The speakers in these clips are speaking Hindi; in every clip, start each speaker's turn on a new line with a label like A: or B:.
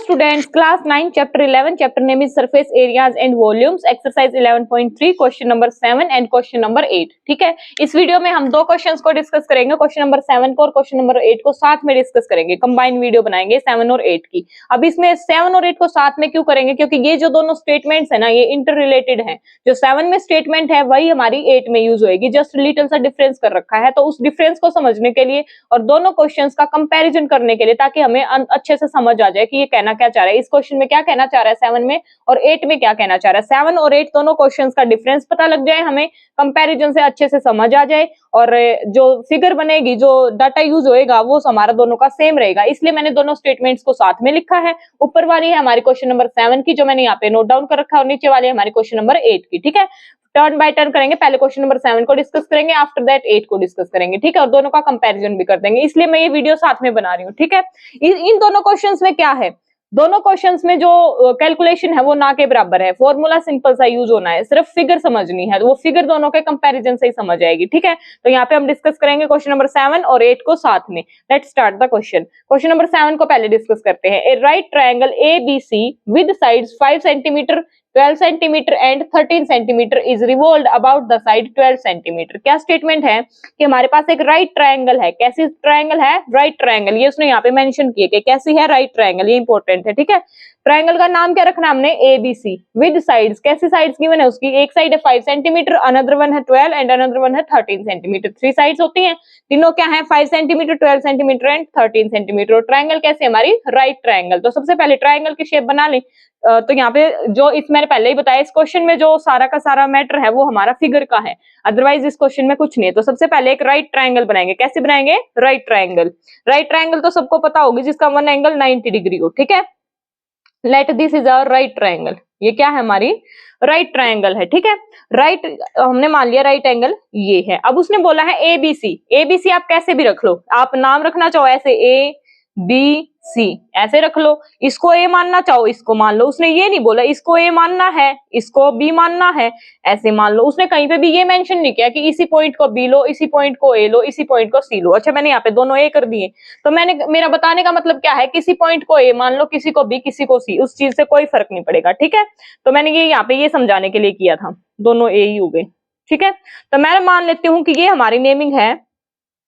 A: students, class 9 chapter 11 chapter name is surface areas and volumes exercise 11.3 question number 7 and question number 8। ठीक है, इस वीडियो में हम दो क्वेश्चंस को डिस्कस करेंगे, क्वेश्चन नंबर 7 को और क्वेश्चन नंबर 8 को साथ में डिस्कस करेंगे, कंबाइन वीडियो बनाएंगे 7 और 8 की। अब इसमें 7 और 8 को साथ में क्यों करेंगे, क्योंकि ये जो दोनों स्टेटमेंट्स है ना ये इंटर रिलेटेड है। जो 7 में स्टेटमेंट है वही हमारी 8 में यूज होगी, जस्ट लिटिल सा डिफरेंस कर रखा है। तो उस डिफरेंस को समझने के लिए और दोनों क्वेश्चंस का कंपैरिजन करने के लिए, ताकि हमें अच्छे से समझ आ जाए कि ये कहना क्या चाह रहा है, इस क्वेश्चन में क्या कहना चाह रहा है 7 में और 8 में क्या कहना चाह रहा है। 7 और 8 दोनों क्वेश्चंस का डिफरेंस पता लग जाए, हमें कंपैरिजन से अच्छे से समझ आ जाए और जो फिगर बनेगी, जो डाटा यूज होएगा वो हमारा दोनों का सेम रहेगा। इसलिए मैंने दोनों स्टेटमेंट्स को साथ में लिखा है। ऊपर वाली है हमारी क्वेश्चन नंबर 7 की, जो मैंने यहाँ पे नोट डाउन कर रखा है, और नीचे वाली है हमारी क्वेश्चन नंबर 8 की। ठीक है, टर्न बाय टर्न करेंगे। पहले क्वेश्चन नंबर 7 को डिस्कस करेंगे, आफ्टर दैट 8 को डिस्कस करेंगे। ठीक है, और दोनों का कंपैरिजन भी कर देंगे, इसलिए मैं ये वीडियो साथ में बना रही हूँ। ठीक है, इन दोनों क्वेश्चंस में क्या है, दोनों क्वेश्चंस में जो कैलकुलेशन है वो ना के बराबर है। फॉर्मूला सिंपल सा यूज होना है, सिर्फ फिगर समझनी है, वो फिगर दोनों के कंपैरिजन से ही समझ आएगी। ठीक है, तो यहाँ पे हम डिस्कस करेंगे क्वेश्चन नंबर 7 और 8 को साथ में। Let's start the question. Question number 7 को पहले डिस्कस करते हैं। A right triangle ABC with sides 5 centimetre 12 centimetre and 13 centimetre is revolved about the side 12 centimetre. क्या स्टेटमेंट है कि हमारे पास एक राइट ट्रायंगल है। कैसी ट्रायंगल है? Right triangle. ये उसने यहाँ पे मेंशन किया कि कैसी है राइट ट्रायंगल, ये इंपॉर्टेंट है। ठीक है, ट्रायंगल का नाम क्या रखना है हमने? ABC with sides. कैसी साइड्स गिवन है उसकी? एक साइड है 5 सेंटीमीटर, अनदर वन है 12 एंड अनदर वन है 13 सेंटीमीटर। 3 साइड्स होती हैं, तीनों क्या है? 5 सेंटीमीटर 12 सेंटीमीटर एंड 13 सेंटीमीटर। और ट्रायंगल कैसे? हमारी राइट ट्रायंगल। तो सबसे पहले ट्रायंगल की शेप बना लें। तो यहाँ पे जो इस मैंने पहले ही बताया, इस क्वेश्चन में जो सारा का सारा मैटर है वो हमारा फिगर का है, अदरवाइज इस क्वेश्चन में कुछ नहीं है। तो सबसे पहले एक राइट ट्रायंगल बनाएंगे। कैसे बनाएंगे? Right triangle. राइट ट्रायंगल तो सबको पता होगी, जिसका वन एंगल 90 डिग्री हो। ठीक है, let this is our right triangle. ये क्या है? हमारी राइट ट्रायंगल है। ठीक है, राइट हमने मान लिया राइट एंगल ये है। अब उसने बोला है ABC। ABC आप कैसे भी रख लो, आप नाम रखना चाहो ऐसे ABC ऐसे रख लो, इसको A मानना चाहो इसको मान लो। उसने ये नहीं बोला इसको A मानना है इसको B मानना है, ऐसे मान लो। उसने कहीं पे भी ये मेंशन नहीं किया कि इसी पॉइंट को B लो, इसी पॉइंट को A लो, इसी पॉइंट को C लो। अच्छा, मैंने यहाँ पे दोनों A कर दिए, तो मेरा बताने का मतलब क्या है? किसी पॉइंट को A मान लो, किसी को B, किसी को C, उस चीज से कोई फर्क नहीं पड़ेगा। ठीक है, तो मैंने ये यहाँ पे ये समझाने के लिए किया था, दोनों A ही हो गए। ठीक है, तो मैं मान लेती हूँ कि ये हमारी नेमिंग है।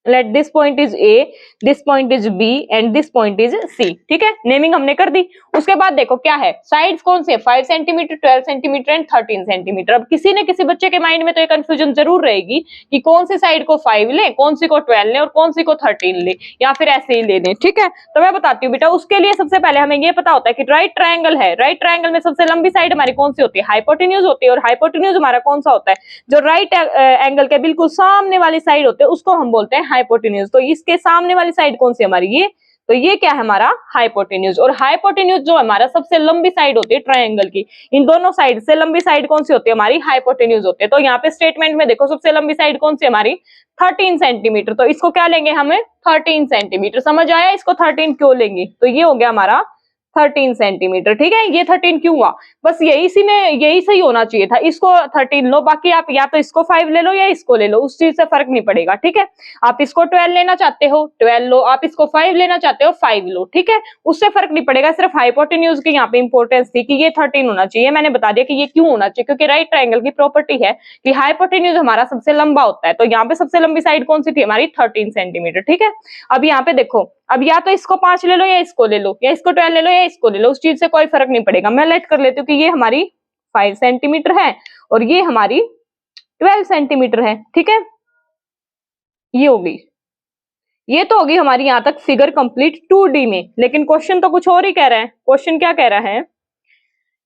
A: Let this point is A, this point is B and this point is C। ठीक है, नेमिंग हमने कर दी। उसके बाद देखो क्या है, साइड्स कौन से? 5 सेंटीमीटर 12 सेंटीमीटर एंड 13 सेंटीमीटर। अब किसी न किसी बच्चे के माइंड में तो एक कंफ्यूजन जरूर रहेगी कि कौन सी साइड को 5 ले, कौन सी को 12 ले और कौन सी को 13 ले, या फिर ऐसे ही ले लें। ठीक है, तो मैं बताती हूँ बेटा। उसके लिए सबसे पहले हमें ये पता होता है कि राइट ट्रायंगल है, राइट ट्रायंगल में सबसे लंबी साइड हमारी कौन सी होती है? हाइपोटेन्यूज होती है। और हाइपोटेन्यूज हमारा कौन सा होता है? जो राइट एंगल के बिल्कुल सामने वाली साइड होते हैं उसको हम बोलते हैं हाइपोटेन्यूज। तो इसके सामने वाली साइड कौन सी हमारी? ये। तो ये क्या है? हमारा हाइपोटेन्यूज। और हाइपोटेन्यूज जो हमारा सबसे लंबी साइड होती है ट्रायंगल की, इन दोनों साइड से लंबी साइड कौन सी होती है? हमारी हाइपोटेन्यूज होती है। तो यहाँ पे स्टेटमेंट में देखो सबसे लंबी साइड कौन सी है? हमारी 13 सेंटीमीटर। तो इसको क्या लेंगे हमें? 13 सेंटीमीटर। समझ आया इसको 13 क्यों लेंगे? तो ये हो गया हमारा 13 सेंटीमीटर। ठीक है, ये 13 क्यों हुआ? बस यही इसी में यही सही होना चाहिए था। इसको 13 लो, बाकी आप या तो इसको 5 ले लो या इसको ले लो, उस चीज से फर्क नहीं पड़ेगा। ठीक है, आप इसको 12 लेना चाहते हो 12 लो, आप इसको 5 लेना चाहते हो 5 लो। ठीक है, उससे फर्क नहीं पड़ेगा। सिर्फ हाइपोटेन्यूज की यहाँ पे इंपॉर्टेंस थी कि ये 13 होना चाहिए। मैंने बता दिया कि ये क्यों होना चाहिए, क्योंकि राइट ट्रायंगल की प्रॉपर्टी है कि हाइपोटेन्यूज हमारा सबसे लंबा होता है। तो यहाँ पे सबसे लंबी साइड कौन सी थी? हमारी 13 सेंटीमीटर। ठीक है, अब यहाँ पे देखो, अब या तो इसको 5 ले लो या इसको ले लो, या इसको 12 ले लो या इसको ले लो, उस चीज से कोई फर्क नहीं पड़ेगा। मैं लेट कर लेती हूँ कि ये हमारी 5 सेंटीमीटर है और ये हमारी 12 सेंटीमीटर है। ठीक है, ये होगी, ये तो होगी हमारी यहाँ तक फिगर कंप्लीट 2D में। लेकिन क्वेश्चन तो कुछ और ही कह रहा है। क्वेश्चन क्या कह रहा है?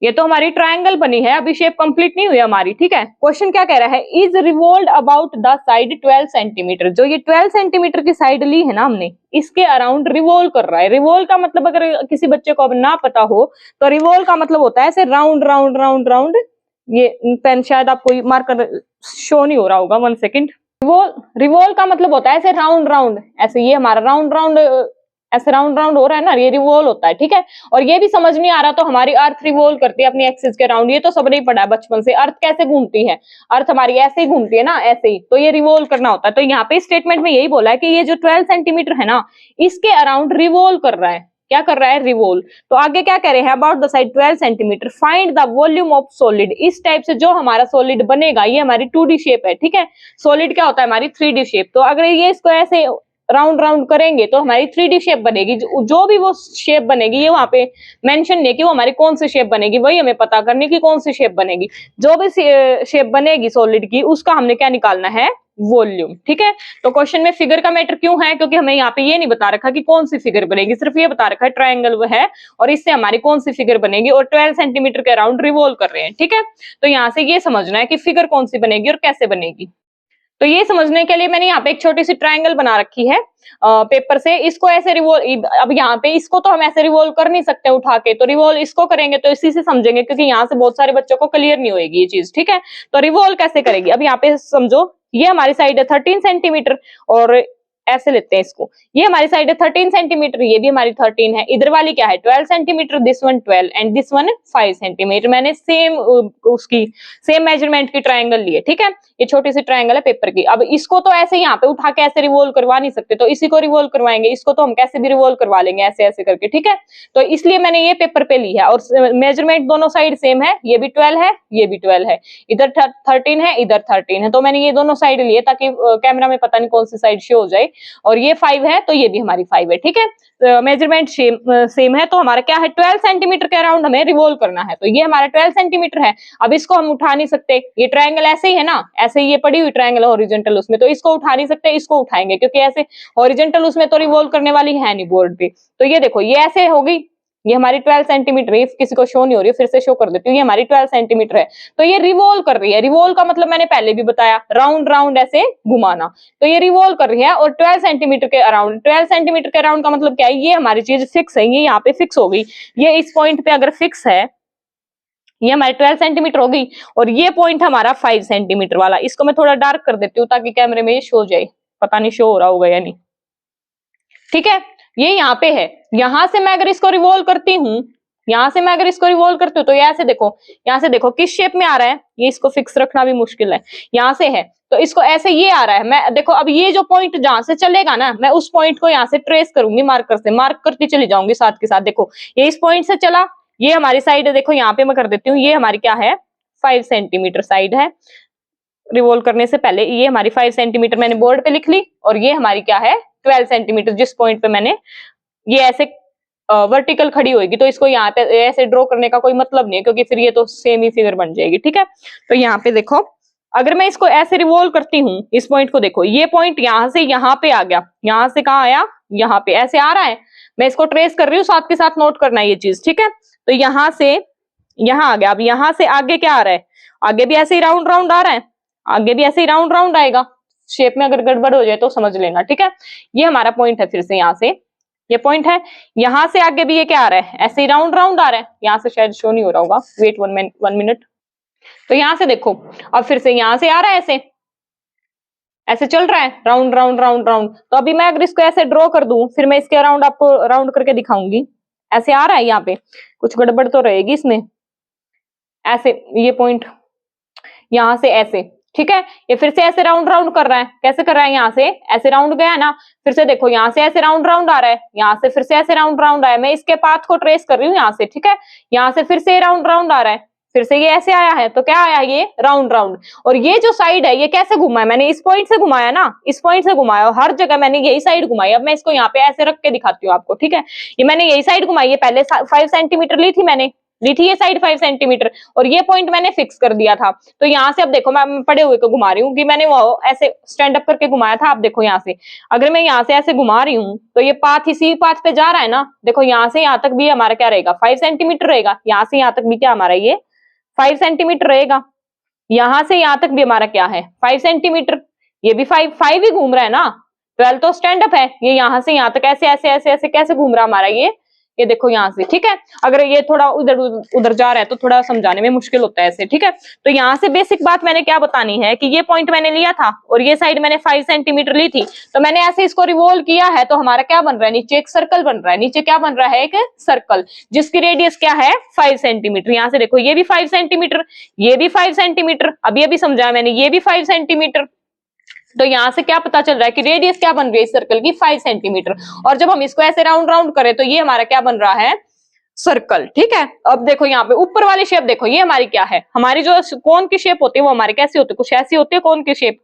A: ये तो हमारी ट्रायंगल बनी है, अभी शेप कंप्लीट नहीं हुई हमारी। ठीक है, क्वेश्चन क्या कह रहा है? Is revolved about the side 12 centimetre. जो ये 12 सेंटीमीटर की साइड ली है ना हमने, इसके अराउंड रिवॉल्व कर रहा है। रिवॉल्व का मतलब अगर किसी बच्चे को अब ना पता हो तो रिवॉल्व का मतलब होता है ऐसे राउंड राउंड राउंड राउंड। ये पेन शायद आपको मार्कर शो नहीं हो रहा होगा, 1 सेकेंड। रिवॉल्व का मतलब होता है ऐसे राउंड राउंड, ऐसे ये हमारा राउंड राउंड ऐसे राउंड राउंड हो रहा है ना, ये रिवॉल्व होता है। ठीक है, और ये भी समझ नहीं आ रहा तो हमारी अर्थ रिवॉल्व करती है अपनी एक्सिस के राउंड। ये तो सबने ही पढ़ा है बचपन से, अर्थ कैसे घूमती है? अर्थ हमारी ऐसे ही घूमती है ना, ऐसे ही। तो ये रिवॉल्व करना होता है। तो यहाँ पे स्टेटमेंट में यही बोला है कि ये जो 12 सेंटीमीटर है ना, इसके अराउंड रिवॉल्व कर रहा है। क्या कर रहा है, रिवॉल्व। तो आगे क्या कह रहे हैं, about the side 12 centimetre find the volume of solid. इस टाइप से जो हमारा सॉलिड बनेगा, ये हमारी 2D शेप है, ठीक है। सॉलिड क्या होता है, हमारी 3D शेप। तो अगर ये इसको ऐसे राउंड राउंड करेंगे तो हमारी 3D शेप बनेगी। जो भी वो शेप बनेगी, ये वहां पे मेंशन नहीं है कि वो हमारी कौन सी शेप बनेगी, वही हमें पता करनी कि कौन सी शेप बनेगी। जो भी शेप बनेगी सॉलिड की, उसका हमने क्या निकालना है, वॉल्यूम, ठीक है। तो क्वेश्चन में फिगर का मैटर क्यों है, क्योंकि हमें यहाँ पे ये नहीं बता रखा कि कौन सी फिगर बनेगी, सिर्फ ये बता रखा है ट्रायंगल वो है और इससे हमारी कौन सी फिगर बनेगी, और 12 सेंटीमीटर के अराउंड रिवॉल्व कर रहे हैं, ठीक है। तो यहाँ से ये समझना है कि फिगर कौन सी बनेगी और कैसे बनेगी। तो ये समझने के लिए मैंने यहाँ पे एक छोटी सी ट्रायंगल बना रखी है पेपर से। इसको ऐसे रिवॉल्व, अब यहाँ पे इसको तो हम ऐसे रिवॉल्व कर नहीं सकते उठा के, तो रिवॉल्व इसको करेंगे तो इसी से समझेंगे, क्योंकि यहाँ से बहुत सारे बच्चों को क्लियर नहीं होगी ये चीज, ठीक है। तो रिवॉल्व कैसे करेगी, अब यहाँ पे समझो, ये हमारी साइड है 13 सेंटीमीटर और ऐसे लेते हैं इसको, ये हमारी साइड है 13 सेंटीमीटर, ये भी हमारी 13 है। इधर वाली क्या है, 12 centimetre, this one 12 and this one 5 centimetre. मैंने सेम उसकी सेम मेजरमेंट की ट्रायंगल ली है, ठीक है। ये छोटी सी ट्रायंगल है पेपर की। अब इसको तो ऐसे यहाँ पे उठा के ऐसे रिवॉल्व करवा नहीं सकते, तो इसी को रिवॉल्व करवाएंगे। इसको तो हम कैसे भी रिवॉल्व करवा लेंगे ऐसे ऐसे करके, ठीक है। तो इसलिए मैंने ये पेपर पे ली है और मेजरमेंट दोनों साइड सेम है, ये भी 12 है, ये भी 12 है, इधर 13 है, इधर 13 है। तो मैंने ये दोनों साइड लिए ताकि कैमरा में पता नहीं कौन सी साइड शो हो जाए। और ये 5 है तो ये भी हमारी 5 है, ठीक है। मेजरमेंट सेम है, तो हमारा क्या है, 12 सेंटीमीटर के अराउंड हमें रिवॉल्व करना है। तो ये हमारा 12 सेंटीमीटर है। अब इसको हम उठा नहीं सकते, ये ट्रायंगल ऐसे ही है ना, ऐसे ही ये पड़ी हुई ट्रायंगल हॉरिजॉन्टल उसमें, तो इसको उठा नहीं सकते, इसको उठाएंगे, क्योंकि ऐसे हॉरिजॉन्टल उसमें तो रिवॉल्व करने वाली है नहीं बोर्ड पे। तो ये देखो, ये ऐसे होगी, ये हमारी 12 सेंटीमीटर है, किसी को शो नहीं हो रही, फिर से शो कर देती हूँ, ये हमारी 12 सेंटीमीटर है। तो ये रिवॉल्व कर रही है। रिवॉल्व का मतलब मैंने पहले भी बताया, राउंड राउंड ऐसे घुमाना। तो ये रिवॉल्व कर रही है और 12 सेंटीमीटर के अराउंड, 12 सेंटीमीटर के अराउंड का मतलब क्या है, ये हमारी चीज फिक्स है, ये यहाँ पे फिक्स हो गई। ये इस पॉइंट पे अगर फिक्स है, ये हमारी 12 सेंटीमीटर हो गई, और ये पॉइंट हमारा 5 सेंटीमीटर वाला। इसको मैं थोड़ा डार्क कर देती हूँ ताकि कैमरे में ये शो जाए, पता नहीं शो हो रहा होगा या नहीं, ठीक है। ये यहाँ पे है, यहां से मैं अगर इसको रिवॉल्व करती हूँ, यहां से मैं अगर इसको रिवॉल्व करती हूँ, तो ये ऐसे देखो, यहाँ से देखो किस शेप में आ रहा है, ये इसको फिक्स रखना भी मुश्किल है, यहाँ से है तो इसको ऐसे ये आ रहा है। मैं देखो, अब ये जो पॉइंट जहां से चलेगा ना, मैं उस पॉइंट को यहाँ से ट्रेस करूंगी, मार्कर से मार्क करती चली जाऊंगी साथ के साथ। देखो ये इस पॉइंट से चला, ये हमारी साइड है, देखो यहाँ पे मैं कर देती हूँ, ये हमारी क्या है, 5 सेंटीमीटर साइड है। रिवॉल्व करने से पहले ये हमारी 5 सेंटीमीटर मैंने बोर्ड पे लिख ली, और ये हमारी क्या है, 12 सेंटीमीटर, जिस पॉइंट पे मैंने ये ऐसे वर्टिकल खड़ी होगी। तो इसको यहाँ पे ऐसे ड्रॉ करने का कोई मतलब नहीं है, क्योंकि फिर ये तो सेम ही फिगर बन जाएगी, ठीक है। तो यहाँ पे देखो, अगर मैं इसको ऐसे रिवॉल्व करती हूँ, इस पॉइंट को देखो, ये पॉइंट यहाँ से यहाँ पे आ गया, यहाँ से कहाँ आया, यहाँ पे ऐसे आ रहा है। मैं इसको ट्रेस कर रही हूँ, साथ के साथ नोट करना है ये चीज, ठीक है। तो यहाँ से यहाँ आ गया। अब यहाँ से आगे क्या आ रहा है, आगे भी ऐसे ही राउंड राउंड आ रहा है, आगे भी ऐसे ही राउंड राउंड आएगा। शेप में अगर गड़बड़ हो जाए तो समझ लेना, ठीक है। ये हमारा पॉइंट है, फिर से यहाँ से ये पॉइंट है, यहाँ से आगे भी ये क्या आ रहा है, ऐसे ही राउंड राउंड आ रहा है। यहाँ से शायद शो नहीं हो रहा होगा, वेट 1 मिनट। तो यहाँ से देखो, अब फिर से यहाँ से आ रहा है, ऐसे ऐसे चल रहा है, राउंड राउंड राउंड राउंड। तो अभी मैं अगर इसको ऐसे ड्रॉ कर दूं, फिर मैं इसके अराउंड आपको राउंड करके दिखाऊंगी। ऐसे आ रहा है, यहाँ पे कुछ गड़बड़ तो रहेगी इसमें, ऐसे ये पॉइंट यहाँ से ऐसे, ठीक है। ये फिर से ऐसे राउंड राउंड कर रहा है, कैसे कर रहा है, यहाँ से ऐसे राउंड गया ना, फिर से देखो यहाँ से ऐसे राउंड राउंड आ रहा है, यहाँ से फिर से ऐसे राउंड राउंड आया। मैं इसके पाथ को ट्रेस कर रही हूँ यहाँ से, ठीक है। यहाँ से फिर से राउंड राउंड आ रहा है, फिर से ये ऐसे आया है, तो क्या आया, ये राउंड राउंड। और ये जो साइड है, ये कैसे घुमा है, मैंने इस पॉइंट से घुमाया ना, इस पॉइंट से घुमाया, और हर जगह मैंने यही साइड घुमाई। अब मैं इसको यहाँ पे ऐसे रख के दिखाती हूँ आपको, ठीक है। ये मैंने यही साइड घुमाई है, पहले 5 सेंटीमीटर ली थी मैंने, ली थी ये साइड 5 सेंटीमीटर, और ये पॉइंट मैंने फिक्स कर दिया था। तो यहाँ से अब देखो, मैं पड़े हुए को घुमा रही हूँ कि मैंने वो ऐसे स्टैंड अप करके घुमाया था। आप देखो यहाँ से, अगर मैं यहाँ से ऐसे घुमा रही हूँ, तो ये पाथ इसी पाथ पे जा रहा है ना। देखो यहाँ से यहाँ तक भी हमारा क्या रहेगा, 5 सेंटीमीटर रहेगा। यहाँ से यहाँ तक भी क्या हमारा ये 5 सेंटीमीटर रहेगा। यहाँ से यहाँ तक भी हमारा क्या है, 5 सेंटीमीटर। ये भी 5 ही घूम रहा है ना, 12 तो स्टैंड अप है। ये यहाँ से यहाँ तक ऐसे ऐसे ऐसे ऐसे कैसे घूम रहा हमारा ये देखो यहाँ से, ठीक है। अगर ये थोड़ा उधर उधर जा रहा है तो थोड़ा समझाने में मुश्किल होता है ऐसे, ठीक है। तो यहाँ से बेसिक बात मैंने क्या बतानी है कि ये पॉइंट मैंने लिया था और ये साइड मैंने 5 सेंटीमीटर ली थी, तो मैंने ऐसे इसको रिवॉल्व किया है, तो हमारा क्या बन रहा है, नीचे एक सर्कल बन रहा है। नीचे क्या बन रहा है, एक सर्कल, जिसकी रेडियस क्या है, 5 सेंटीमीटर। यहाँ से देखो, ये भी 5 सेंटीमीटर, ये भी 5 सेंटीमीटर। अब ये भी समझाया मैंने, ये भी 5 सेंटीमीटर, तो यहाँ से क्या पता चल रहा है कि रेडियस क्या बन रही है इस सर्कल की 5 सेंटीमीटर। और जब हम इसको ऐसे राउंड राउंड करें तो ये हमारा क्या बन रहा है, सर्कल। ठीक है, अब देखो यहाँ पे ऊपर वाली शेप देखो, ये हमारी क्या है, हमारी जो कोन की शेप होती है वो हमारी कैसी होती है, कुछ ऐसी होती है कोन की शेप।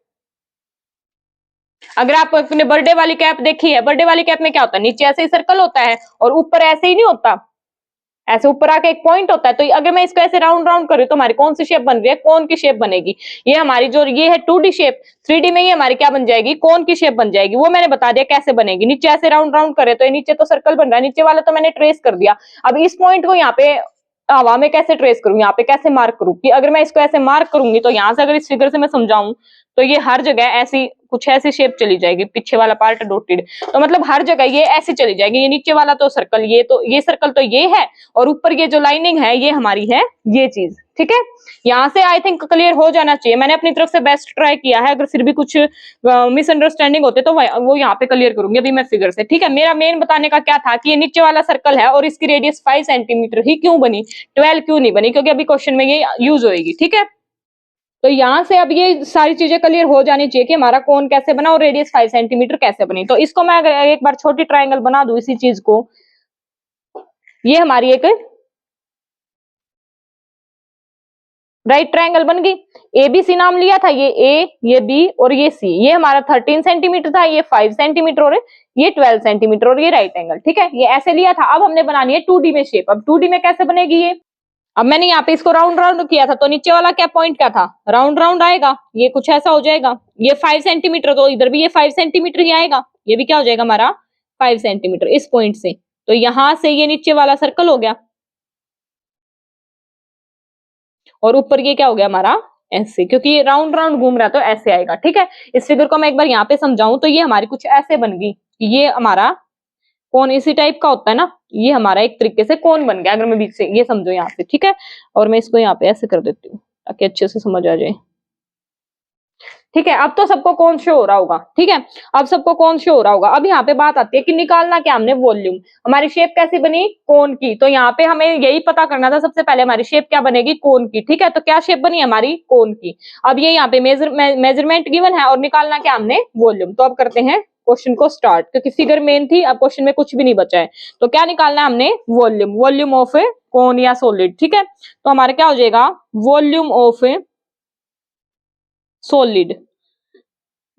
A: अगर आप अपने बर्थडे वाली कैप देखी है, बर्थडे वाली कैप में क्या होता है, नीचे ऐसे ही सर्कल होता है और ऊपर ऐसे ही नहीं होता, ऐसे ऊपर आके एक पॉइंट होता है। तो अगर मैं इसको ऐसे राउंड राउंड करूँ तो हमारी कौन सी शेप बन रही है, कोन की शेप बनेगी। ये हमारी जो ये है 2D शेप, 3D में ये हमारी क्या बन जाएगी, कोन की शेप बन जाएगी। वो मैंने बता दिया कैसे बनेगी। नीचे ऐसे राउंड राउंड करे तो ये नीचे तो सर्कल बन रहा है, नीचे वाला तो मैंने ट्रेस कर दिया। अब इस पॉइंट को यहाँ पे हवा में कैसे ट्रेस करूँ, यहाँ पे कैसे मार्क करूँ, कि अगर मैं इसको ऐसे मार्क करूंगी तो यहाँ से अगर इस फिगर से मैं समझाऊं तो ये हर जगह ऐसी कुछ ऐसी शेप चली जाएगी, पीछे वाला पार्ट डॉटेड, तो मतलब हर जगह ये ऐसी चली जाएगी। ये नीचे वाला तो सर्कल, ये सर्कल तो ये है, और ऊपर ये जो लाइनिंग है ये हमारी है ये चीज। ठीक है, यहाँ से आई थिंक क्लियर हो जाना चाहिए। मैंने अपनी तरफ से बेस्ट ट्राई किया है, अगर फिर भी कुछ मिसअंडरस्टैंडिंग होते तो वो यहाँ पे क्लियर करूंगी अभी मैं फिगर से। ठीक है, मेरा मेन बताने का क्या था कि ये नीचे वाला सर्कल है और इसकी रेडियस 5 सेंटीमीटर ही क्यों बनी, 12 क्यों नहीं बनी, क्योंकि अभी क्वेश्चन में ये यूज होगी। ठीक है, तो यहां से अब ये सारी चीजें क्लियर हो जानी चाहिए कि हमारा कोन कैसे बना और रेडियस 5 सेंटीमीटर कैसे बनी। तो इसको मैं अगर एक बार छोटी ट्रायंगल बना दूं इसी चीज को, ये हमारी एक राइट ट्रायंगल बन गई। एबीसी नाम लिया था, ये ए, ये बी और ये सी। ये हमारा 13 सेंटीमीटर था, ये 5 सेंटीमीटर और ये 12 सेंटीमीटर और ये राइट एंगल। ठीक है, ये ऐसे लिया था। अब हमने बनानी है 2D में शेप। अब 2D में कैसे बनेगी ये, अब मैंने यहाँ पे इसको राउंड राउंड किया था तो नीचे वाला क्या पॉइंट क्या था, राउंड राउंड आएगा, ये कुछ ऐसा हो जाएगा। ये 5 सेंटीमीटर, तो इधर भी ये 5 सेंटीमीटर ही आएगा, ये भी क्या हो जाएगा हमारा 5 सेंटीमीटर इस पॉइंट से। तो यहां से ये नीचे वाला सर्कल हो गया और ऊपर ये क्या हो गया हमारा ऐसे, क्योंकि ये राउंड राउंड घूम रहा है तो ऐसे आएगा। ठीक है, इस फिगर को मैं एक बार यहाँ पे समझाऊं तो ये हमारी कुछ ऐसे बन गई, ये हमारा कोन इसी टाइप का होता है ना, ये हमारा एक तरीके से कोन बन गया। अगर मैं बीच से ये समझो यहाँ से, ठीक है, और मैं इसको यहाँ पे ऐसे कर देती हूँ ताकि अच्छे से समझ आ जाए। ठीक है, अब तो सबको कौन शो हो रहा होगा। ठीक है, अब सबको कौन शो हो रहा होगा। अब यहाँ पे बात आती है कि निकालना क्या हमने, वॉल्यूम। हमारी शेप कैसी बनी, कोन की। तो यहाँ पे हमें यही पता करना था सबसे पहले हमारी शेप क्या बनेगी, कोन की। ठीक है, तो क्या शेप बनी हमारी, कोन की। अब ये यहाँ पे मेजरमेंट गिवन है और निकालना क्या हमने, वॉल्यूम। तो अब करते हैं क्वेश्चन को स्टार्ट, क्योंकि फिगर मेन थी, अब क्वेश्चन में कुछ भी नहीं बचा है। तो क्या निकालना है हमने, वॉल्यूम, वॉल्यूम ऑफ ए कोन या सॉलिड। ठीक है, तो हमारा क्या हो जाएगा, volume of A solid.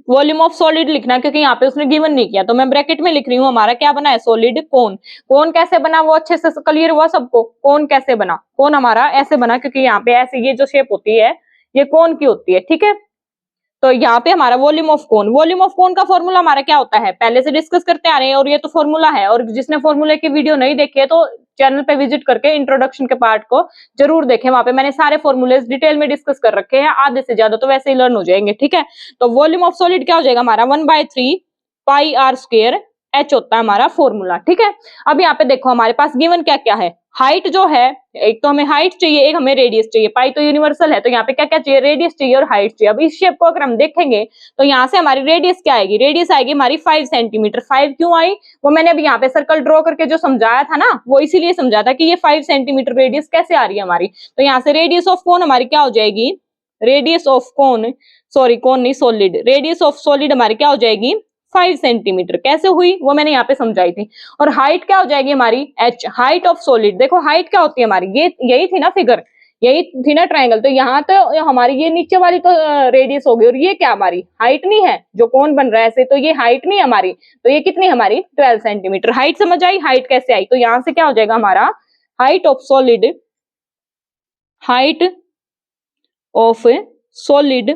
A: Volume of solid लिखना, क्योंकि यहाँ पे उसने गिवन नहीं किया तो मैं ब्रैकेट में लिख रही हूँ। हमारा क्या बना है, सॉलिड कोन। कोन कैसे बना वो अच्छे से क्लियर हुआ सबको, कोन कैसे बना, कोन हमारा ऐसे बना, क्योंकि यहाँ पे ऐसे ये जो शेप होती है ये कोन की होती है। ठीक है, तो यहाँ पे हमारा volume of cone, volume of cone का फॉर्मूला हमारा क्या होता है, पहले से डिस्कस करते आ रहे हैं और ये तो फॉर्मूला है। और जिसने फॉर्मूले की वीडियो नहीं देखी है तो चैनल पे विजिट करके इंट्रोडक्शन के पार्ट को जरूर देखें, वहां पे मैंने सारे फॉर्मूले डिटेल में डिस्कस कर रखे हैं, आधे से ज्यादा तो वैसे ही लर्न हो जाएंगे। ठीक है, तो वॉल्यूम ऑफ सॉलिड क्या हो जाएगा हमारा 1/3 पाई आर स्क्वायर एच होता है हमारा फॉर्मूला। ठीक है, अब यहाँ पे देखो हमारे पास गिवन क्या क्या है, हाइट जो है, एक तो हमें हाइट चाहिए, एक हमें रेडियस चाहिए। पाई तो यूनिवर्सल है, तो यहाँ पे क्या क्या चाहिए, रेडियस चाहिए और हाइट चाहिए। अब इस शेप को अगर हम देखेंगे तो यहाँ से हमारी रेडियस क्या आएगी, रेडियस आएगी हमारी 5 सेंटीमीटर। 5 क्यों आई, वो मैंने अभी यहाँ पे सर्कल ड्रॉ करके जो समझाया था ना, वो इसीलिए समझा था कि ये 5 सेंटीमीटर रेडियस कैसे आ रही है हमारी। तो यहाँ से रेडियस ऑफ कोन हमारी क्या हो जाएगी, रेडियस ऑफ कोन, सॉरी कोन नहीं सॉलिड, रेडियस ऑफ सॉलिड हमारी क्या हो जाएगी 5 सेंटीमीटर। कैसे हुई वो मैंने यहाँ पे समझाई थी। और हाइट क्या हो जाएगी हमारी h, हाइट ऑफ सॉलिड। देखो हाइट क्या होती है हमारी, ये यही थी ना फिगर, यही थी ना ट्रायंगल। तो यहाँ तो हमारी ये नीचे वाली तो रेडियस होगी और ये क्या हमारी हाइट नहीं है, जो कोन बन रहा है ऐसे, तो ये हाइट नहीं हमारी। तो ये कितनी हमारी 12 सेंटीमीटर। हाइट समझ आई, हाइट कैसे आई, तो यहाँ से क्या हो जाएगा हमारा height of solid, height of solid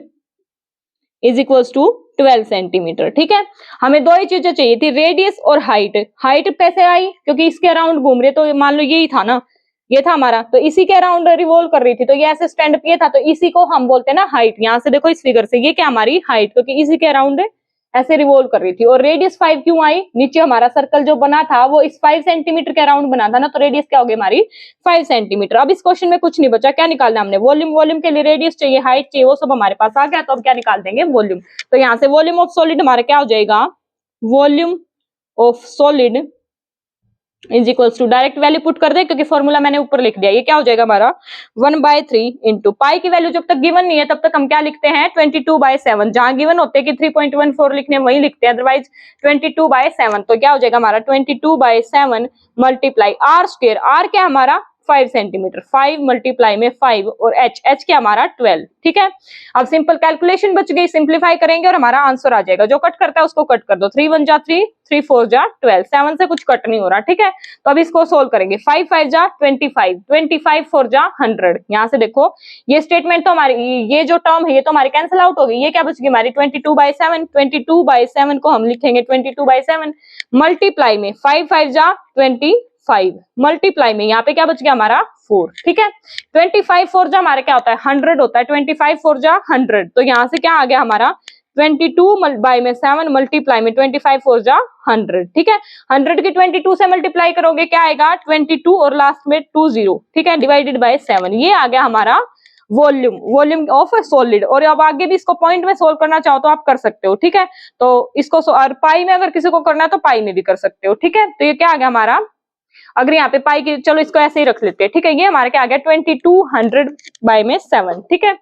A: is equals to 12 centimetre. ठीक है, हमें दो ही चीजें चाहिए थी, रेडियस और हाइट। हाइट कैसे आई, क्योंकि इसके अराउंड घूम रहे, तो मान लो यही था ना, ये था हमारा, तो इसी के अराउंड रिवॉल्व कर रही थी, तो ये ऐसे स्टैंड पे था, तो इसी को हम बोलते हैं ना हाइट। यहाँ से देखो इस फिगर से ये क्या हमारी हाइट, क्योंकि इसी के अराउंड ऐसे रिवॉल्व कर रही थी। और रेडियस 5 क्यों आई, नीचे हमारा सर्कल जो बना था वो इस 5 सेंटीमीटर के अराउंड बना था ना, तो रेडियस क्या होगी हमारी 5 सेंटीमीटर। अब इस क्वेश्चन में कुछ नहीं बचा, क्या निकालना हमने, वॉल्यूम। वॉल्यूम के लिए रेडियस चाहिए, हाइट चाहिए, वो सब हमारे पास आ गया। तो अब क्या निकाल देंगे, वॉल्यूम। तो यहाँ से वॉल्यूम ऑफ सॉलिड हमारा क्या हो जाएगा, volume of solid is equals to, direct value put कर दे क्योंकि फॉर्मूला मैंने ऊपर लिख दिया। ये क्या हो जाएगा हमारा 1/3 इंटू पाई की वैल्यू जब तक गिवन नहीं है तब तक हम क्या लिखते हैं 22/7। जहां गिवन होते हैं कि 3.14 लिखने वही लिखते हैं, अदरवाइज 22/7। तो क्या हो जाएगा हमारा 22/7 मल्टीप्लाई आर स्क्वायर, आर क्या हमारा 5 सेंटीमीटर, 5 मल्टीप्लाई में 5 और एच, एच क्या हमारा 12। ठीक है, अब सिंपल कैलकुलेशन बच गई, सिंप्लीफाई करेंगे और हमारा आंसर आ जाएगा। जो कट करता है उसको कट कर दो, 3 1 जा 3, 3 4 जा 12, 7 से कुछ कट नहीं हो रहा। ठीक है, तो अब इसको सोल्व करेंगे, 5 5 जा 25, 25 4 जा 100। यहाँ से देखो ये स्टेटमेंट तो हमारी, ये जो टर्म है ये तो हमारी कैंसिल आउट हो गई। ये क्या बच गई हमारी 22/7, 22/7 को हम लिखेंगे 22/7 मल्टीप्लाई में 5 5 जा 25 मल्टीप्लाई में यहाँ पे क्या बच गया हमारा 4। ठीक है, 25 4 जा हमारा क्या होता है 100 होता है, 25 4 जा 100। तो यहाँ से क्या आ गया हमारा 22/7 मल्टीप्लाई में 25 4 जा 100। ठीक है, 100 की 22 से मल्टीप्लाई करोगे क्या आएगा 22 और लास्ट में 20। ठीक है, डिवाइडेड बाय 7। ये आ गया हमारा वॉल्यूम, वॉल्यूम ऑफ सॉलिड। और अब आगे भी इसको पॉइंट में सोल्व करना चाहो तो आप कर सकते हो। ठीक है, तो इसको और पाई में अगर किसी को करना है तो पाई में भी कर सकते हो। ठीक है, तो ये क्या आ गया हमारा, अगर यहाँ पे पाई की, चलो इसको ऐसे ही रख लेते हैं। ठीक है, ये हमारा क्या आ गया 2200/7। ठीक है,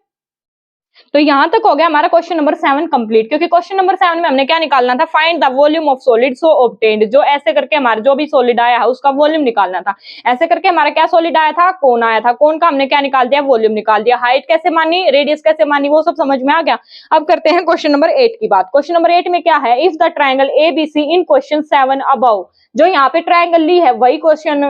A: तो यहां तक हो गया हमारा क्वेश्चन नंबर 7 कंप्लीट। क्योंकि क्वेश्चन नंबर 7 में हमने क्या निकालना था, find the volume of solid so obtained. जो ऐसे करके हमारा जो भी सॉलिड आया है उसका वॉल्यूम निकालना था। ऐसे करके हमारा क्या सॉलिड आया था, कोन आया था, कोन का हमने क्या निकाल दिया, वॉल्यूम निकाल दिया। हाइट कैसे मानी, रेडियस कैसे मानी, वो सब समझ में आ गया। अब करते हैं क्वेश्चन नंबर 8 की बात। क्वेश्चन नंबर 8 में क्या है, if the triangle ABC in question 7 above, जो यहाँ पे ट्राइंगल ली है वही क्वेश्चन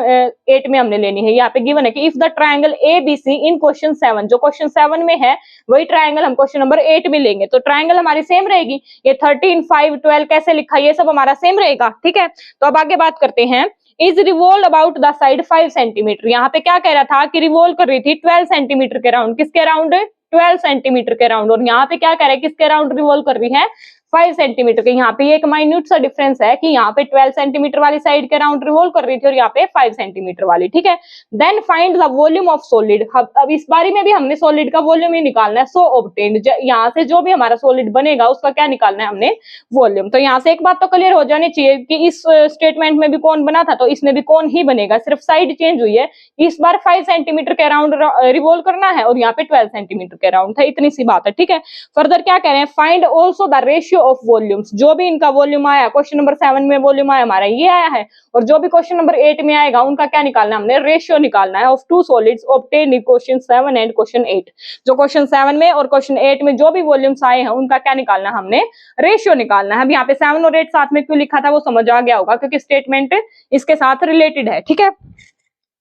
A: 8 में हमने लेनी है। यहाँ पे गिवन है कि if the triangle ABC in question 7, जो क्वेश्चन 7 में है वही ट्राइंगल हम क्वेश्चन नंबर 8 में लेंगे। तो ट्राइंगल हमारी सेम रहेगी, ये 13 5 12 कैसे लिखा ये सब हमारा सेम रहेगा। ठीक है, तो अब आगे बात करते हैं। Is revolve about the side 5 centimetre. यहाँ पे क्या कह रहा था कि रिवॉल्व कर रही थी 12 सेंटीमीटर के राउंड, किसके राउंड 12 सेंटीमीटर के राउंड। और यहाँ पे क्या कह रहा है, किसके राउंड रिवॉल्व कर रही है 5 सेंटीमीटर के। यहाँ पे एक माइन्यूट सा डिफरेंस है कि यहाँ पे 12 सेंटीमीटर वाली साइड के राउंड रिवॉल्व कर रही थी और यहाँ पे 5 सेंटीमीटर वाली। ठीक है, then find the volume of solid. अब इस बारी में भी हमने सॉलिड का वॉल्यूम ही निकालना है। सो ऑब्टेन्ड, यहाँ से जो भी हमारा सॉलिड बनेगा उसका क्या निकालना है हमने, वॉल्यूम। तो यहाँ से एक बात तो क्लियर हो जानी चाहिए कि इस स्टेटमेंट में भी कौन बना था तो इसमें भी कौन ही बनेगा, सिर्फ साइड चेंज हुई है। इस बार 5 सेंटीमीटर के राउंड रिवॉल्व करना है और यहाँ पे 12 सेंटीमीटर के राउंड था, इतनी सी बात है। ठीक है, फर्दर क्या कह रहे हैं, find also the ratio of volumes. जो भी इनका वॉल्यूम आया, क्वेश्चन नंबर 7 में वॉल्यूम आया हमारा ये आया है, और जो भी क्वेश्चन नंबर 8 में आएगा उनका क्या निकालना है हमने, रेशियो निकालना है of two solids obtained in question 7 and question 8। जो क्वेश्चन 7 में और क्वेश्चन 8 में जो भी वॉल्यूम्स आए हैं उनका क्या निकालना है हमने, रेशियो निकालना है। अब यहाँ पे 7 और 8 साथ में क्यों लिखा था वो समझ आ गया होगा, क्योंकि स्टेटमेंट इसके साथ रिलेटेड है। ठीक है,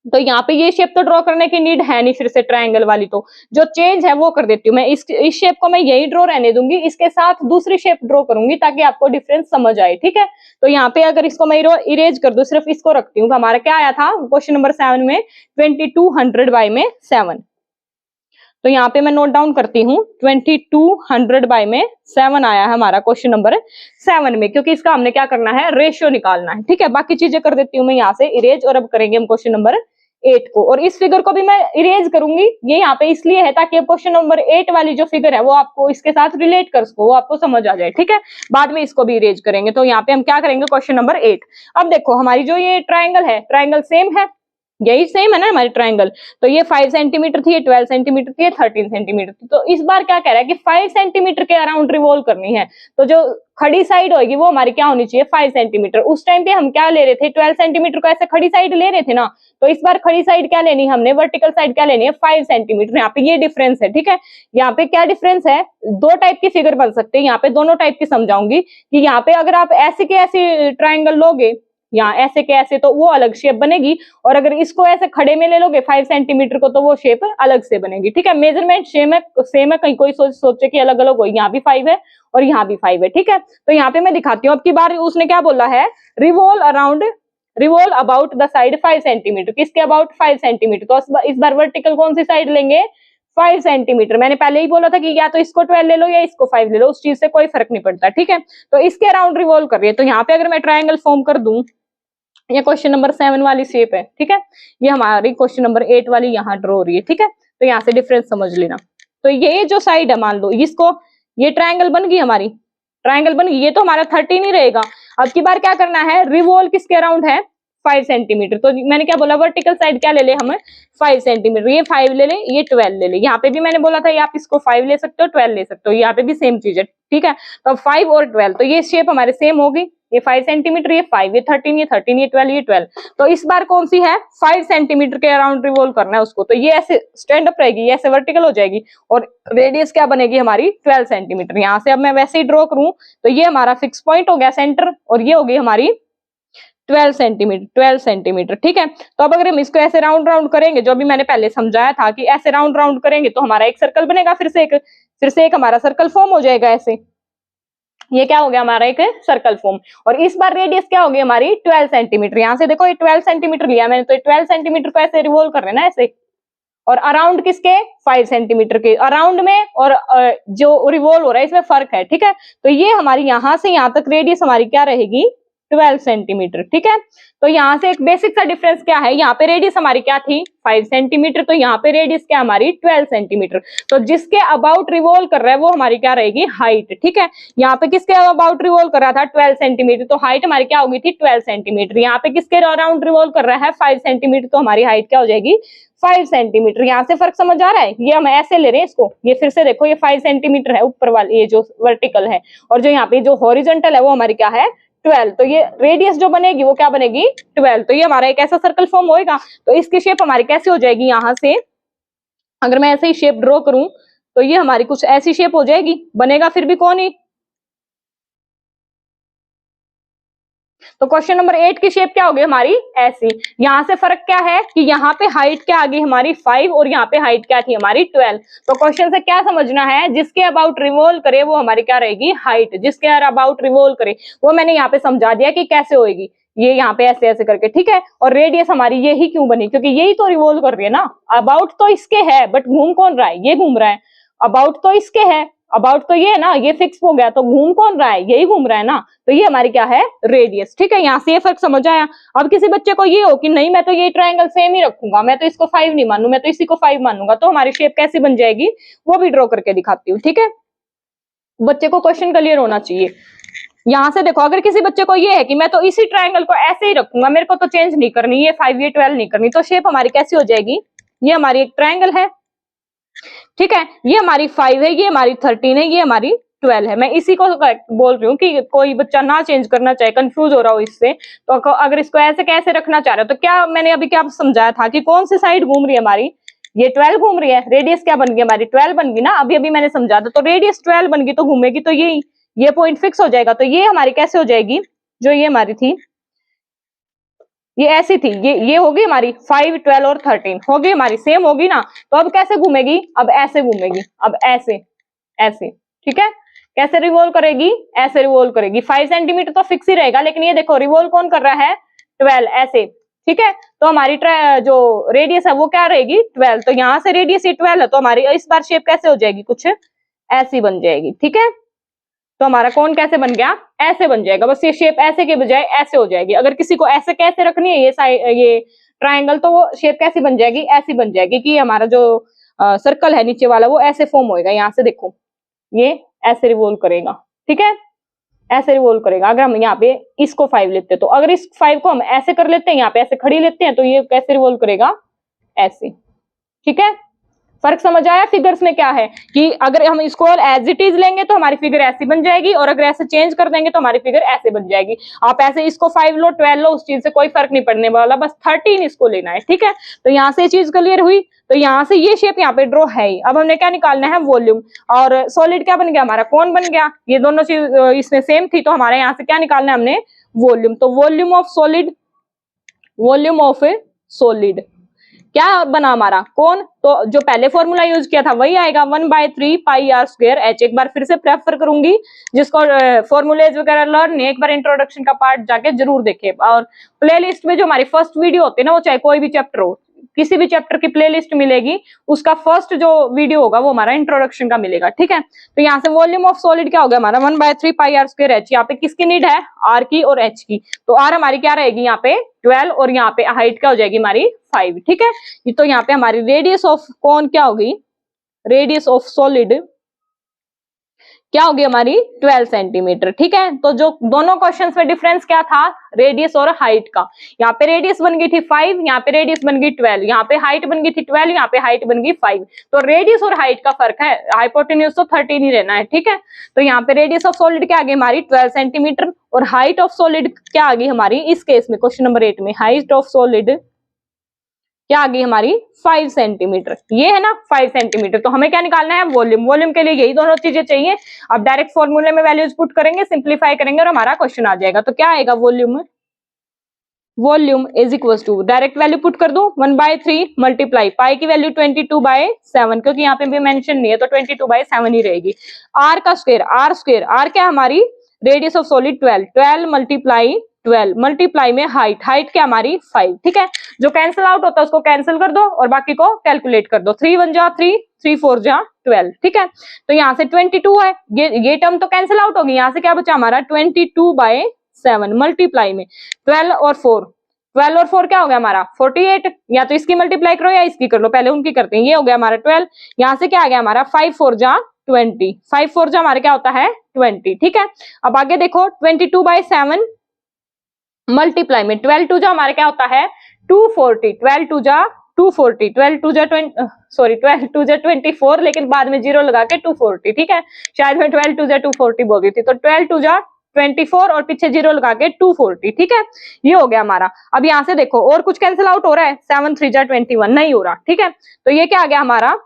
A: तो यहाँ पे ये शेप तो ड्रॉ करने की नीड है नहीं, फिर से ट्रायंगल वाली तो जो चेंज है वो कर देती हूँ मैं। इस शेप को मैं यही ड्रॉ रहने दूंगी, इसके साथ दूसरी शेप ड्रॉ करूंगी ताकि आपको डिफरेंस समझ आए। ठीक है, तो यहाँ पे अगर इसको मैं इरेज कर दूं, सिर्फ इसको रखती हूँ। हमारा क्या आया था क्वेश्चन नंबर 7 में 2200/7। तो यहाँ पे मैं नोट डाउन करती हूँ 2200/7 आया है हमारा क्वेश्चन नंबर 7 में, क्योंकि इसका हमने क्या करना है, रेशियो निकालना है। ठीक है, बाकी चीजें कर देती हूँ मैं यहाँ से इरेज, और अब करेंगे हम क्वेश्चन नंबर 8 को। और इस फिगर को भी मैं इरेज करूंगी, ये यहाँ पे इसलिए है ताकि क्वेश्चन नंबर 8 वाली जो फिगर है वो आपको इसके साथ रिलेट कर सको, वो आपको समझ आ जाए। ठीक है, बाद में इसको भी इरेज करेंगे। तो यहाँ पे हम क्या करेंगे, क्वेश्चन नंबर 8। अब देखो हमारी जो ये ट्राइंगल है, ट्राइंगल सेम है, यही सेम है ना हमारी ट्राइंगल। तो ये 5 सेंटीमीटर थी, ये 12 सेंटीमीटर थी, ये 13 सेंटीमीटर थी। तो इस बार क्या कह रहा है कि 5 सेंटीमीटर के अराउंड रिवॉल्व करनी है। तो जो खड़ी साइड होगी वो हमारी क्या होनी चाहिए, 5 सेंटीमीटर। उस टाइम पे हम क्या ले रहे थे, 12 सेंटीमीटर को ऐसे खड़ी साइड ले रहे थे ना। तो इस बार खड़ी साइड क्या लेनी है हमने, वर्टिकल साइड क्या लेनी है, 5 सेंटीमीटर। यहाँ पे ये डिफरेंस है। ठीक है, यहाँ पे क्या डिफरेंस है, दो टाइप की फिगर बन सकते हैं। यहाँ पे दोनों टाइप की समझाऊंगी कि यहाँ पे अगर आप ऐसे के ऐसे ट्राइंगल लोगे, यहाँ ऐसे के ऐसे, तो वो अलग शेप बनेगी, और अगर इसको ऐसे खड़े में ले लोगे 5 सेंटीमीटर को तो वो शेप अलग से बनेगी। ठीक है, मेजरमेंट सेम है, कहीं कोई सोचे कि अलग अलग हो, यहाँ भी 5 है और यहाँ भी 5 है। ठीक है, तो यहाँ पे मैं दिखाती हूँ। अब की बार उसने क्या बोला है, revolve about the side 5 centimetre. किसके अबाउट, 5 सेंटीमीटर। तो इस बार वर्टिकल कौन सी साइड लेंगे, 5 सेंटीमीटर। मैंने पहले ही बोला था कि या तो इसको 12 ले लो या इसको 5 ले लो, उस चीज से कोई फर्क नहीं पड़ता। ठीक है, तो इसके अराउंड रिवॉल्व कर रही है। तो यहाँ पे अगर मैं ट्राइंगल फॉर्म कर दूं, ये क्वेश्चन नंबर 7 वाली शेप है। ठीक है, ये हमारी क्वेश्चन नंबर 8 वाली यहाँ ड्रॉ हो रही है। ठीक है, तो यहाँ से डिफरेंस समझ लेना। तो ये जो साइड है, मान लो इसको, ये ट्रायंगल बन गई हमारी, ट्रायंगल बन गई, ये तो हमारा 13 ही रहेगा। अब की बार क्या करना है, रिवॉल्व किसके अराउंड है, 5 सेंटीमीटर। तो मैंने क्या बोला, वर्टिकल साइड क्या ले ले हम 5 सेंटीमीटर, ये 5 ले ले, ये 12 ले ले। यहाँ पे भी मैंने बोला था आप इसको 5 ले सकते हो, 12 ले सकते हो, यहाँ पे भी सेम चीज है, ठीक है। तो 5 और 12, तो ये शेप हमारे सेम होगी, ये 5 सेंटीमीटर, ये 5, ये 13, ये 13, ये 12, ये 12। तो इस बार कौन सी है, 5 सेंटीमीटर के अराउंड रिवॉल्व करना है उसको। तो ये ऐसे स्टैंड अप रहेगी, ये ऐसे वर्टिकल हो जाएगी, और रेडियस क्या बनेगी हमारी 12 सेंटीमीटर। यहाँ से अब मैं वैसे ही ड्रॉ करूं तो ये हमारा फिक्स पॉइंट हो गया सेंटर, और ये होगी हमारी 12 सेंटीमीटर, 12 सेंटीमीटर, ठीक है। तो अब अगर हम इसको ऐसे राउंड राउंड करेंगे, जो भी मैंने पहले समझाया था कि ऐसे राउंड राउंड करेंगे तो हमारा एक सर्कल बनेगा, फिर से एक हमारा सर्कल फॉर्म हो जाएगा ऐसे। ये क्या हो गया हमारा एक सर्कल फॉर्म। और इस बार रेडियस क्या होगी हमारी 12 सेंटीमीटर। यहाँ से देखो ये 12 सेंटीमीटर लिया मैंने, तो 12 सेंटीमीटर को ऐसे रिवॉल्व कर रहे ना ऐसे, और अराउंड किसके 5 सेंटीमीटर के अराउंड में, और जो रिवॉल्व हो रहा है इसमें फर्क है, ठीक है। तो ये हमारी यहाँ से यहाँ तक रेडियस हमारी क्या रहेगी 12 सेंटीमीटर, ठीक है। तो यहाँ से एक बेसिक सा डिफरेंस क्या है, यहाँ पे रेडियस हमारी क्या थी 5 सेंटीमीटर, तो यहाँ पे रेडियस क्या हमारी 12 सेंटीमीटर। तो जिसके अबाउट रिवॉल्व कर रहा है वो हमारी क्या रहेगी हाइट, ठीक है। यहाँ पे किसके अबाउट रिवॉल्व कर रहा था 12 सेंटीमीटर, तो हाइट हमारी क्या होगी थी 12 सेंटीमीटर। यहाँ पे किसके अराउंड रिवॉल्व कर रहा है 5 सेंटीमीटर, तो हमारी हाइट क्या हो जाएगी 5 सेंटीमीटर। यहाँ से फर्क समझ आ रहा है, ये हम ऐसे ले रहे हैं इसको, ये फिर से देखो ये 5 सेंटीमीटर है ऊपर वाली, ये जो वर्टिकल है, और जो यहाँ पे जो हॉरिजॉन्टल है वो हमारी क्या है 12। तो ये रेडियस जो बनेगी वो क्या बनेगी 12। तो ये हमारा एक ऐसा सर्कल फॉर्म होएगा। तो इसकी शेप हमारी कैसे हो जाएगी, यहाँ से अगर मैं ऐसे ही शेप ड्रॉ करूं तो ये हमारी कुछ ऐसी शेप हो जाएगी, बनेगा फिर भी कौन ही। तो क्वेश्चन नंबर 8 की शेप क्या होगी हमारी ऐसी। यहाँ से फर्क क्या है कि यहाँ पे हाइट क्या आ गई हमारी 5, और यहाँ पे हाइट क्या थी हमारी 12। तो क्वेश्चन से क्या समझना है, जिसके अबाउट रिवॉल्व करे वो हमारी क्या रहेगी हाइट, जिसके अबाउट रिवॉल्व करे वो मैंने यहाँ पे समझा दिया कि कैसे होएगी, ये यहाँ पे ऐसे ऐसे करके, ठीक है। और रेडियस हमारी यही क्यों बनी, क्योंकि यही तो रिवॉल्व कर रही है ना। अबाउट तो इसके है बट घूम कौन रहा है, ये घूम रहा है। अबाउट तो इसके है, अबाउट तो ये है ना, ये फिक्स हो गया, तो घूम कौन रहा है, यही घूम रहा है ना। तो ये हमारी क्या है रेडियस, ठीक है। यहाँ से ये फर्क समझ आया। अब किसी बच्चे को ये हो कि नहीं मैं तो ये ट्रायंगल सेम ही रखूंगा, मैं तो इसको 5 नहीं मानू, मैं तो इसी को 5 मानूंगा, तो हमारी शेप कैसी बन जाएगी वो भी ड्रॉ करके दिखाती हूँ, ठीक है। बच्चे को क्वेश्चन क्लियर होना चाहिए। यहाँ से देखो, अगर किसी बच्चे को ये है कि मैं तो इसी ट्रायंगल को ऐसे ही रखूंगा, मेरे को तो चेंज नहीं करनी, ये 5 ये 12 नहीं करनी, तो शेप हमारी कैसी हो जाएगी, ये हमारी एक ट्रायंगल है, ठीक है। ये हमारी 5 है, ये हमारी 13 है, ये हमारी 12 है। मैं इसी को बोल रही हूँ कि कोई बच्चा ना चेंज करना चाहे, कंफ्यूज हो रहा हो इससे, तो अगर इसको ऐसे कैसे रखना चाह रहे हो, तो क्या मैंने अभी क्या समझाया था कि कौन सी साइड घूम रही है हमारी, ये 12 घूम रही है, रेडियस क्या बन गई हमारी 12 बन गई ना, अभी अभी मैंने समझा था। तो रेडियस 12 बन गई तो घूमेगी तो ये पॉइंट फिक्स हो जाएगा। तो ये हमारी कैसे हो जाएगी, जो ये हमारी थी ये ऐसी थी, ये होगी हमारी 5, 12 और 13 होगी हमारी सेम होगी ना। तो अब कैसे घूमेगी, अब ऐसे घूमेगी, अब ऐसे ऐसे, ठीक है। कैसे रिवॉल्व करेगी, ऐसे रिवॉल्व करेगी। 5 सेंटीमीटर तो फिक्स ही रहेगा, लेकिन ये देखो रिवॉल्व कौन कर रहा है 12 ऐसे, ठीक है। तो हमारी जो रेडियस है वो क्या रहेगी 12। तो यहाँ से रेडियस ही 12 है, तो हमारी इस बार शेप कैसे हो जाएगी, कुछ ऐसी बन जाएगी, ठीक है। तो हमारा कौन कैसे बन गया, ऐसे बन जाएगा, बस ये शेप ऐसे के बजाय ऐसे हो जाएगी। अगर किसी को ऐसे कैसे रखनी है ये ट्रायंगल, तो वो शेप कैसी बन जाएगी, ऐसी बन जाएगी कि हमारा जो सर्कल है नीचे वाला वो ऐसे फॉर्म होएगा। यहाँ से देखो ये ऐसे रिवॉल्व करेगा, ठीक है, ऐसे रिवॉल्व करेगा। अगर हम यहाँ पे इसको 5 लेते हैं, तो अगर इस 5 को हम ऐसे कर लेते हैं, यहाँ पे ऐसे खड़ी लेते हैं, तो ये कैसे रिवॉल्व करेगा ऐसे, ठीक है। फर्क समझ आया। फिगर्स में क्या है कि अगर हम इसको एज इट इज लेंगे तो हमारी फिगर ऐसी बन जाएगी, और अगर ऐसे चेंज कर देंगे तो हमारी फिगर ऐसे बन जाएगी। आप ऐसे इसको 5 लो 12 लो, उस चीज से कोई फर्क नहीं पड़ने वाला, बस 13 इसको लेना है, ठीक है। तो यहाँ से चीज क्लियर हुई। तो यहाँ से ये शेप यहाँ पे ड्रॉ है ही। अब हमने क्या निकालना है वॉल्यूम, और सॉलिड क्या बन गया हमारा, कौन बन गया, ये दोनों चीज इसमें सेम थी, तो हमारे यहाँ से क्या निकालना है हमने वॉल्यूम। तो volume of solid, volume of solid क्या बना हमारा कौन, तो जो पहले फॉर्मूला यूज किया था वही आएगा 1/3 पाई आर स्क्वायर एच। एक बार फिर से प्रेफर करूंगी, जिसको फॉर्मूलेज वगैरह लर्न नहीं, एक बार इंट्रोडक्शन का पार्ट जाके जरूर देखे। और प्लेलिस्ट में जो हमारी फर्स्ट वीडियो होती है ना, वो चाहे कोई भी चैप्टर हो, किसी भी चैप्टर की प्लेलिस्ट मिलेगी, उसका फर्स्ट जो वीडियो होगा वो हमारा इंट्रोडक्शन का मिलेगा, ठीक है। तो यहाँ से वॉल्यूम ऑफ सॉलिड क्या हो गया हमारा 1/3 पाई आर स्क्वायर एच। यहाँ पे किसकी नीड है, आर की और एच की। तो आर हमारी क्या रहेगी यहाँ पे 12, और यहाँ पे हाइट क्या हो जाएगी हमारी 5, ठीक है। तो यहाँ पे हमारी रेडियस ऑफ कौन क्या होगी, रेडियस ऑफ सॉलिड क्या होगी हमारी 12 सेंटीमीटर। ठीक है, तो जो दोनों क्वेश्चंस में डिफरेंस क्या था, रेडियस और हाइट का। यहाँ पे रेडियस बन गई थी 5, यहाँ पे रेडियस बन गई 12, यहाँ पे हाइट बन गई थी 12, यहाँ पे हाइट बन गई 5। तो रेडियस और हाइट का फर्क है, हाइपोटेन्यूज तो 13 ही रहना है। ठीक है, तो यहाँ पे रेडियस ऑफ सॉलिड क्या आ गई हमारी 12 सेंटीमीटर और हाइट ऑफ सॉलिड क्या आ गई हमारी इस केस में क्वेश्चन नंबर 8 में, हाइट ऑफ सॉलिड क्या आ गई हमारी 5 सेंटीमीटर। ये है ना 5 सेंटीमीटर। तो हमें क्या निकालना है, वॉल्यूम। वॉल्यूम के लिए यही दोनों चीजें चाहिए। अब डायरेक्ट फॉर्मूले में वैल्यूज पुट करेंगे, सिंप्लीफाई करेंगे और हमारा क्वेश्चन आ जाएगा। तो क्या आएगा volume, volume is equal to, direct value put कर दूं 1/3 मल्टीप्लाई पाई की वैल्यू 22/7, क्योंकि यहाँ पे भी मेंशन नहीं है तो 22/7 ही रहेगी। आर का स्क्वायर, आर स्क्वायर, आर क्या हमारी radius of solid 12, 12 multiply 12 multiply में हाइट, हाइट क्या हमारी 5। ठीक है, जो कैंसिल आउट होता है उसको कैंसिल कर दो और बाकी को कैलकुलेट कर दो। 3 1 जा 3, 3 4 जा 12। ठीक है, तो यहाँ से 22 है, ये टर्म तो कैंसिल आउट होगी। यहाँ से क्या बचा हमारा 22/7 मल्टीप्लाई में 12 और 4, 12 और 4 क्या हो गया हमारा 48। या तो इसकी मल्टीप्लाई करो या इसकी कर लो, पहले उनकी करते हैं। ये हो गया हमारा 12, यहाँ से क्या आ गया हमारा 5 4 जा 20, 5 4 जा हमारे क्या होता है 20। ठीक है, अब आगे देखो 22/7 मल्टीप्लाई में 12 2 जा हमारे क्या होता है 240, 12 2 जा 240, 12 2 जा 12 2 जा 24, लेकिन बाद में जीरो लगा के 240। ठीक है, शायद मैं 12 2 जा 240 बोल रही थी, तो 12 2 जा 24 और पीछे जीरो लगा के 240। ठीक है, ये हो गया हमारा। अब यहाँ से देखो और कुछ कैंसिल आउट हो रहा है, 7 3 जा 21 नहीं हो रहा। ठीक है, तो ये क्या आ गया हमारा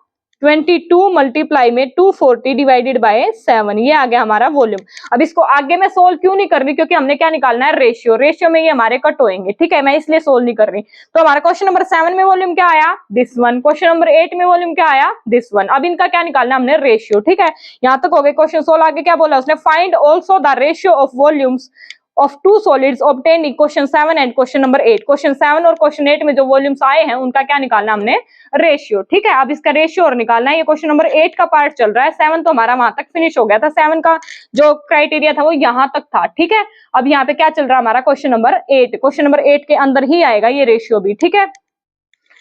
A: 22 मल्टीप्लाई में 240 डिवाइडेड बाय 7, ये आ गया हमारा वॉल्यूम। अब इसको आगे मैं सोल्व क्यों नहीं कर रही, क्योंकि हमने क्या निकालना है रेशियो, रेशियो में ये हमारे कट होंगे। ठीक है, मैं इसलिए सोल्व नहीं कर रही। तो हमारा क्वेश्चन नंबर 7 में वॉल्यूम क्या आया, दिस वन। क्वेश्चन नंबर 8 में वॉल्यूम क्या आया, दिस वन। अब इनका क्या निकालना है हमने, रेशियो। ठीक है, यहाँ तक हो गए क्वेश्चन सोल्व। आगे क्या बोला उसने, find also the ratio of volumes of two solids obtained in question 7 and question number 8। Question 7 और क्वेश्चन 8 में जो वॉल्यूम्स आए हैं उनका क्या निकालना हमने, रेशियो। ठीक है, अब इसका रेशियो और निकालना है। ये क्वेश्चन नंबर 8 का पार्ट चल रहा है, 7 तो हमारा वहां तक फिनिश हो गया था। 7 का जो क्राइटेरिया था वो यहाँ तक था। ठीक है, अब यहाँ पे क्या चल रहा है हमारा क्वेश्चन नंबर 8, क्वेश्चन नंबर 8 के अंदर ही आएगा ये रेशियो भी। ठीक है,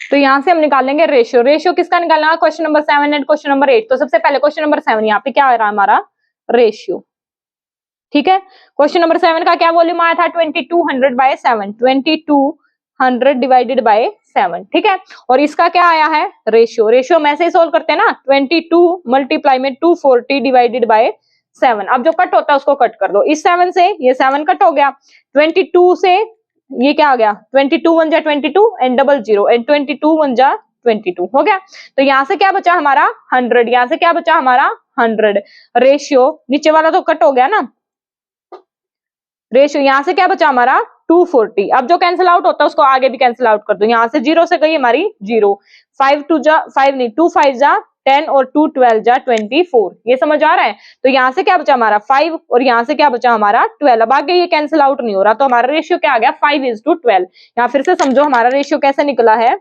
A: तो यहाँ से हम निकालेंगे रेशियो। रेशियो किसका निकालना है, question number 7 and question number 8। तो सबसे पहले क्वेश्चन नंबर 7, यहाँ पे क्या आ रहा है हमारा रेशियो। ठीक है, क्वेश्चन नंबर 7 का क्या वॉल्यूम आया था 2200/7, 2200 डिवाइडेड बाय 7। ठीक है, और इसका क्या आया है रेशियो। रेशियो में ऐसे ही सोल्व करते हैं ना, 22 मल्टीप्लाई में 240 डिवाइडेड बाय 7। अब जो कट होता है उसको कट कर दो, इस 7 से ये 7 कट हो गया, 22 से ये क्या आ गया 22 1 जा 22 एंड डबल जीरो एंड 22 1 जा 22 हो गया। तो यहाँ से क्या बचा हमारा 100, यहाँ से क्या बचा हमारा 100। रेशियो नीचे वाला तो कट हो गया ना, रेशियो यहाँ से क्या बचा हमारा 240। अब जो कैंसिल आउट होता है उसको आगे भी कैंसिल आउट कर दो। यहाँ से जीरो से गई हमारी जीरो, 5 2 जा 5 नहीं 2 5 जा 10 और 2 12 जा 24। ये समझ आ रहा है। तो यहाँ से क्या बचा हमारा 5 और यहाँ से क्या बचा हमारा 12। अब आगे ये कैंसिल आउट नहीं हो रहा, तो हमारा रेशियो क्या आ गया 5:12। यहाँ फिर से समझो हमारा रेशियो कैसे निकला है,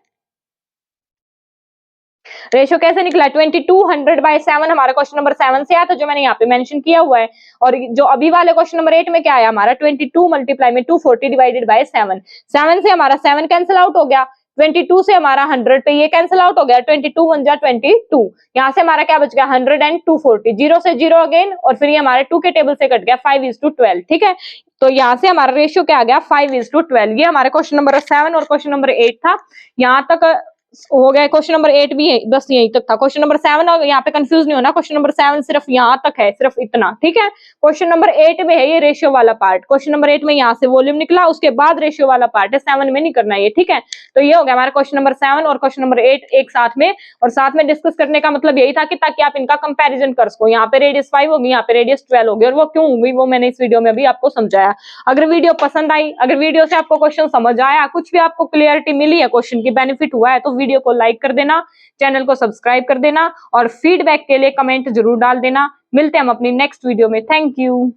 A: रेशियो कैसे निकला 2200/7 हमारा क्वेश्चन नंबर 7 से आया था, जो मैंने यहाँ पे मेंशन किया हुआ है। और जो अभी वाले क्वेश्चन नंबर 8 में क्या आया हमारा 22 मल्टीप्लाई में 240 डिवाइडेड बाय 7। 7 से हमारा 7 कैंसिल आउट हो गया, 22 से हमारा 100 पे ये कैंसिल आउट हो गया, 22 1 जा 22। यहाँ से हमारा क्या बच गया 100 एंड 240, जीरो से जीरो अगेन और फिर ये हमारे 2 के टेबल से कट गया 5:12। ठीक है, तो यहाँ से हमारा रेशियो क्या आ गया 5:12। ये हमारे क्वेश्चन नंबर 7 और क्वेश्चन नंबर 8 था, यहाँ तक हो गया। क्वेश्चन नंबर 8 भी है, बस यहीं तक था। क्वेश्चन नंबर 7 यहाँ पे कंफ्यूज नहीं होना, क्वेश्चन नंबर 7 सिर्फ यहाँ तक है, सिर्फ इतना। ठीक है, क्वेश्चन नंबर 8 में है ये रेशियो वाला पार्ट। क्वेश्चन नंबर 8 में यहाँ से वॉल्यूम निकला, उसके बाद रेशियो वाला पार्ट है, 7 में नहीं करना ये। ठीक है, तो ये हो गया हमारा क्वेश्चन नंबर 7 और क्वेश्चन नंबर 8 एक साथ में। और साथ में डिस्कस करने का मतलब यही था कि ताकि आप इनका कंपेरिजन कर सको। यहाँ पे रेडियस 5 होगी, यहाँ पे रेडियस 12 होगी, और वो क्यों होगी वो मैंने इस वीडियो में अभी आपको समझाया। अगर वीडियो पसंद आई, अगर वीडियो से आपको क्वेश्चन समझ आया, कुछ भी आपको क्लियरिटी मिली है, क्वेश्चन की बेनिफिट हुआ है, तो वीडियो को लाइक कर देना, चैनल को सब्सक्राइब कर देना और फीडबैक के लिए कमेंट जरूर डाल देना। मिलते हैं हम अपनी नेक्स्ट वीडियो में। Thank you.